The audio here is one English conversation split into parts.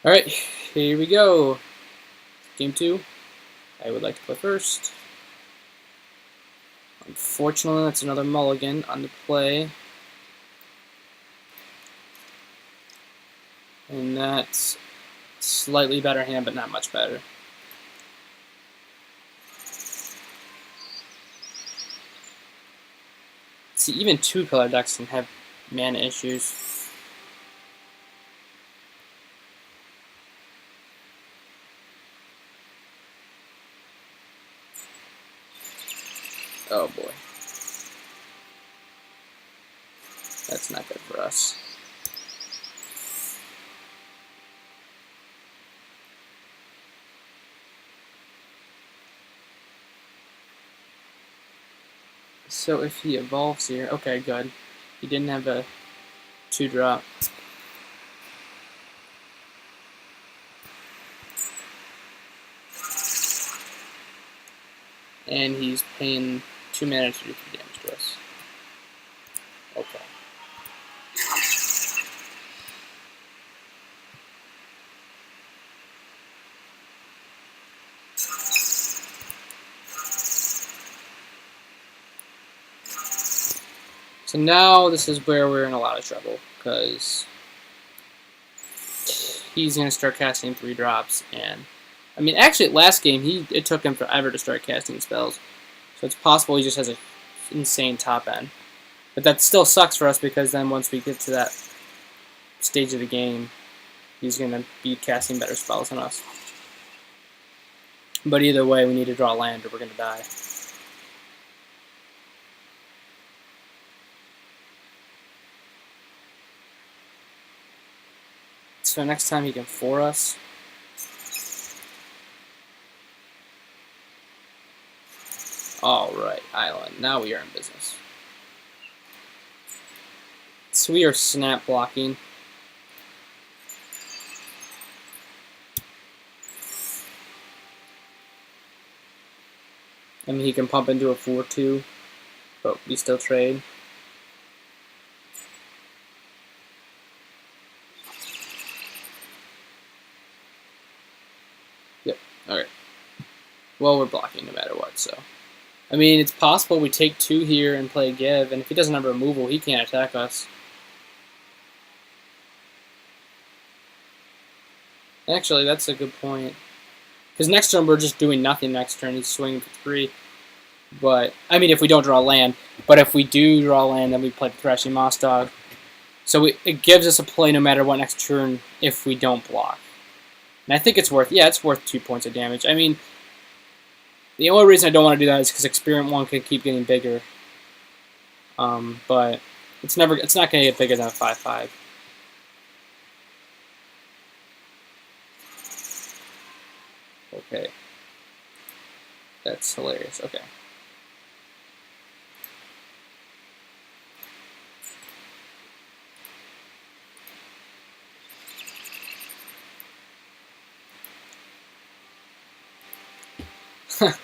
Alright, here we go. Game 2. I would like to play first. Unfortunately, that's another mulligan on the play. And that's slightly better hand, but not much better. See, even two-color decks can have mana issues. Oh boy. That's not good for us. So if he evolves here, okay, good. He didn't have a 2-drop. And he's paying 2 mana to do 3 damage to us. Okay. So now this is where we're in a lot of trouble, because he's going to start casting 3 drops, and I mean, actually, last game, it took him forever to start casting spells, so it's possible he just has an insane top end. But that still sucks for us, because then once we get to that stage of the game, he's going to be casting better spells than us. But either way, we need to draw land or we're going to die. So next time he can 4 us. Alright, Island. Now we are in business. So we are snap blocking. I mean, he can pump into a 4-2, but we still trade. Yep, alright. Well, we're blocking no matter what, so. I mean, it's possible we take 2 here and play give, and if he doesn't have a removal, he can't attack us. Actually, that's a good point. Because next turn, we're just doing nothing next turn. He's swinging for 3. But, I mean, if we don't draw land. But if we do draw land, then we play the Thrashing Moss Dog. So it gives us a play no matter what next turn if we don't block. And I think it's worth, yeah, it's worth 2 points of damage. I mean, the only reason I don't want to do that is because Experiment 1 can keep getting bigger. But it's not going to get bigger than a 5/5. Okay. That's hilarious. Okay.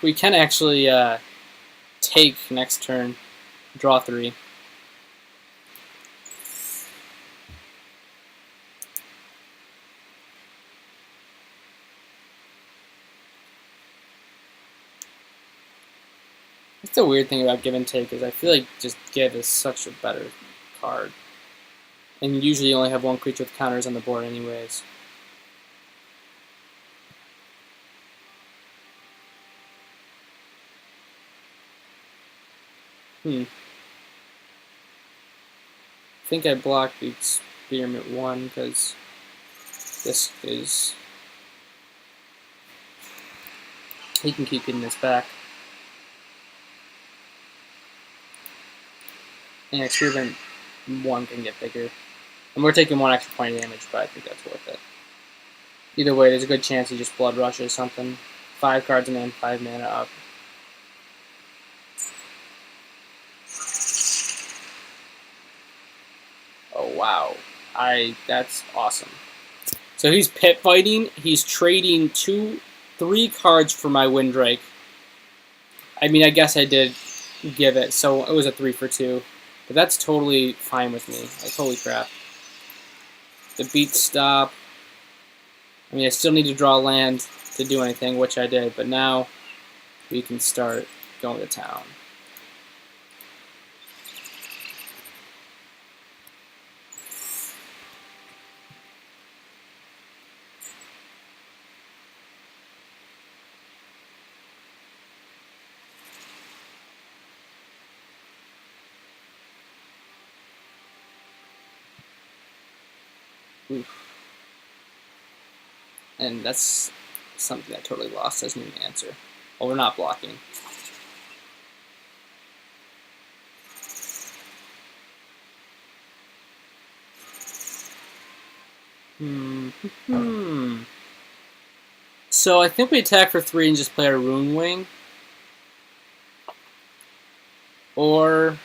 We can actually take next turn, draw 3. That's the weird thing about give and take is I feel like just give is such a better card. And usually you only have 1 creature with counters on the board anyways. I think I blocked the Experiment 1 because this is... He can keep getting this back. And Experiment 1 can get bigger. And we're taking 1 extra point of damage, but I think that's worth it. Either way, there's a good chance he just blood rushes something. 5 cards and then 5 mana up. Oh wow. That's awesome. So he's pit fighting, he's trading 3 cards for my Windrake. I mean, I guess I did give it, so it was a 3 for 2. But that's totally fine with me. Like, holy crap. The beat stop. I mean, I still need to draw land to do anything, which I did, but now we can start going to town. Oof. And that's something I totally lost. Doesn't even answer. Well, we're not blocking. So I think we attack for 3 and just play our Rune Wing. Or...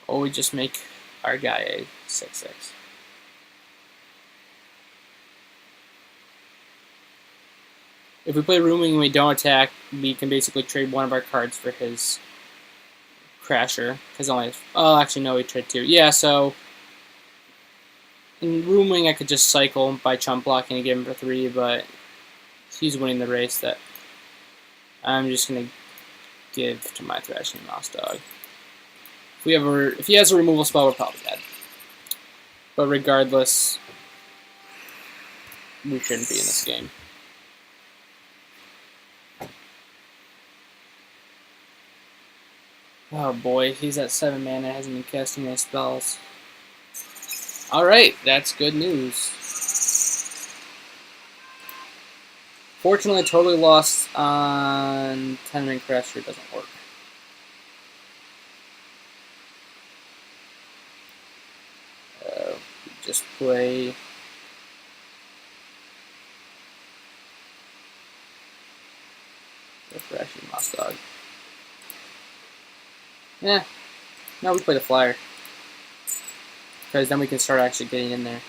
or we just make our guy a 6/6. If we play Rune Wing and we don't attack, we can basically trade one of our cards for his Crasher. Because only... oh, actually, no, we trade 2. Yeah, so... in Rune Wing, I could just cycle by chump blocking and give him for 3, but he's winning the race that I'm just going to give to my Thrashing Moss Dog. If he has a removal spell, we're probably dead. But regardless, we shouldn't be in this game. Oh boy, he's at 7 mana, hasn't been casting any spells. Alright, that's good news. Fortunately, I totally lost on Tenement Crasher, doesn't work. Just play the Thrashing Moss Dog. Yeah, now we play the Flyer. Because then we can start actually getting in there.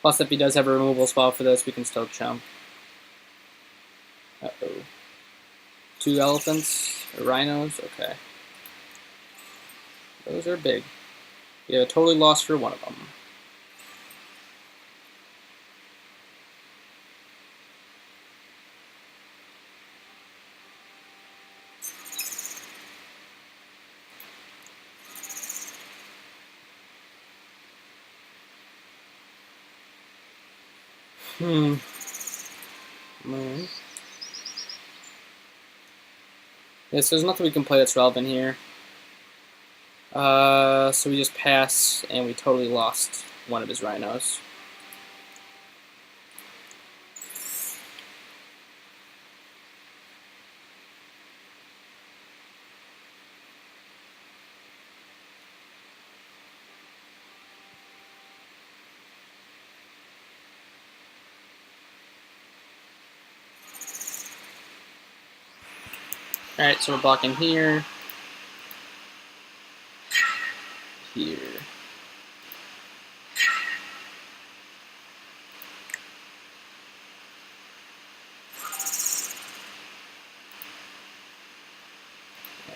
Plus, if he does have a removal spell for this, we can still chump. Uh-oh. 2 elephants, or rhinos, okay. Those are big. Yeah, totally lost for one of them. Yeah, so there's nothing we can play that's relevant here. So we just pass, and we totally lost one of his rhinos. Alright, so we're blocking here. Here.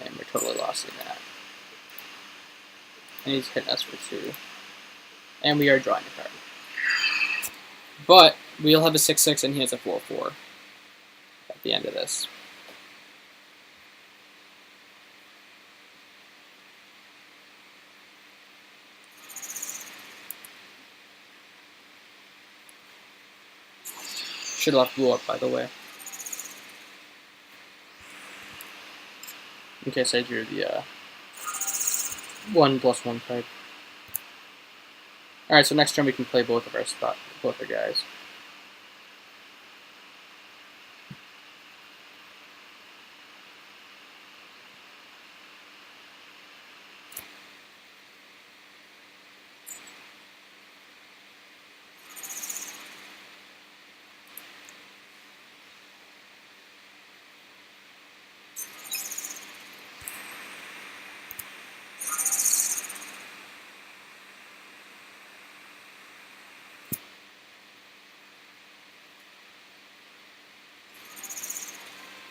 And we're totally lost in that. And he's hitting us for 2. And we are drawing a card. But we'll have a 6/6 and he has a 4/4 at the end of this. Should have left blue up, by the way. In case I drew the 1+1 card. Alright, so next turn we can play both our guys.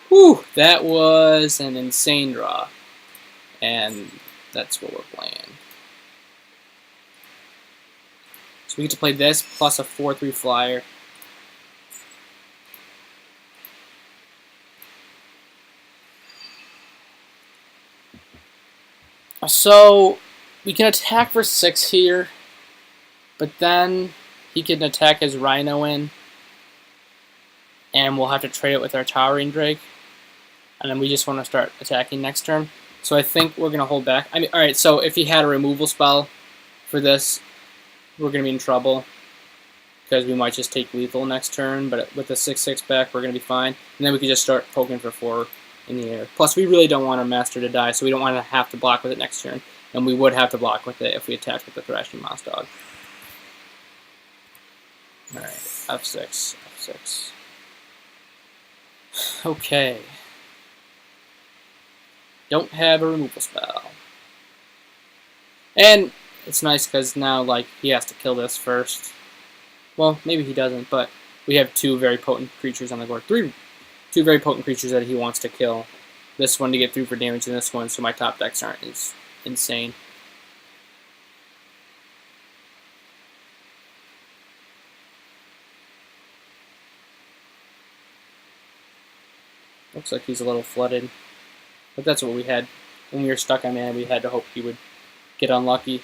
Whew, that was an insane draw. And that's what we're playing. So we get to play this plus a 4/3 flyer. So we can attack for 6 here, but then he can attack his Rhino in, and we'll have to trade it with our Towering Drake. And then we just want to start attacking next turn. So I think we're going to hold back. I mean, alright, so if he had a removal spell for this, we're going to be in trouble, because we might just take lethal next turn, but with the 6/6 back, we're going to be fine. And then we can just start poking for 4 in the air. Plus, we really don't want our Master to die, so we don't want to have to block with it next turn. And we would have to block with it if we attacked with the Thrashing Moss Dog. Alright, F6, F6. Okay. Don't have a removal spell. And it's nice because now, like, he has to kill this first. Well, maybe he doesn't, but we have 2 very potent creatures on the board. 2 very potent creatures that he wants to kill. This one to get through for damage, and this one so my top decks aren't as insane. Looks like he's a little flooded. But that's what we had. When we were stuck on mana, we had to hope he would get unlucky.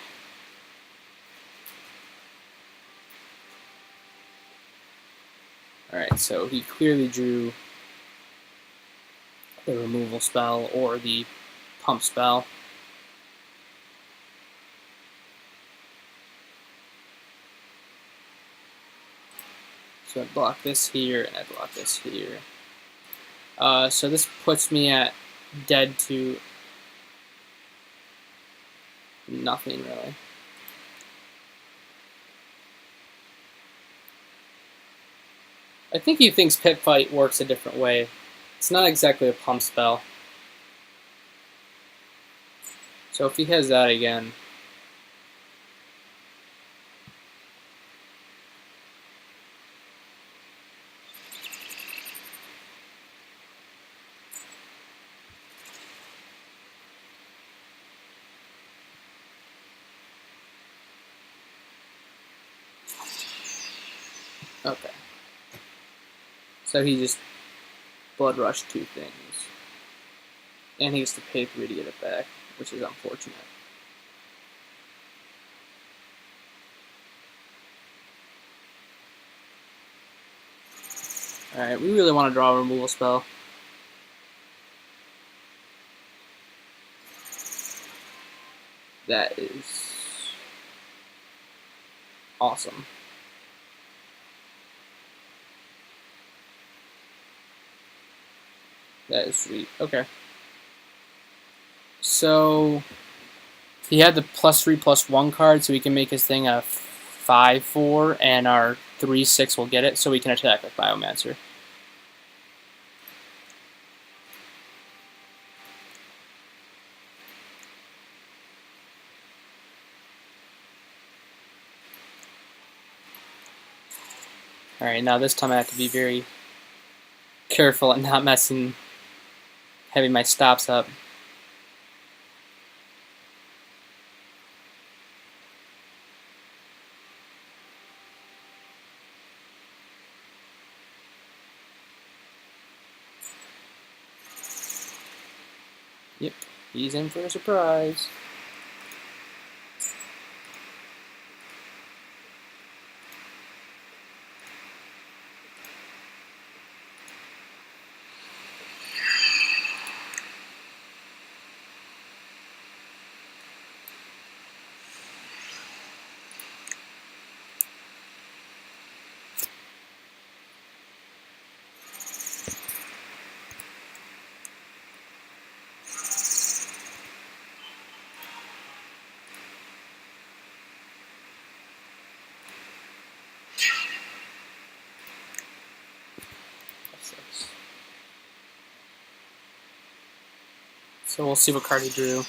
Alright, so he clearly drew the removal spell or the pump spell. So I block this here, and I block this here. So this puts me at dead to nothing, really. I think he thinks Pit Fight works a different way. It's not exactly a pump spell. So if he has that again... Okay. So he just Blood Rush 2 things. And he gets to pay 3 to get it back, which is unfortunate. Alright, we really want to draw a removal spell. That is awesome. That is sweet. Okay. So he had the +3/+1 card, so we can make his thing a 5/4, and our 3/6 will get it, so we can attack with Biomancer. Alright, now this time I have to be very careful at not having my stops up. Yep, he's in for a surprise. So we'll see what card he drew.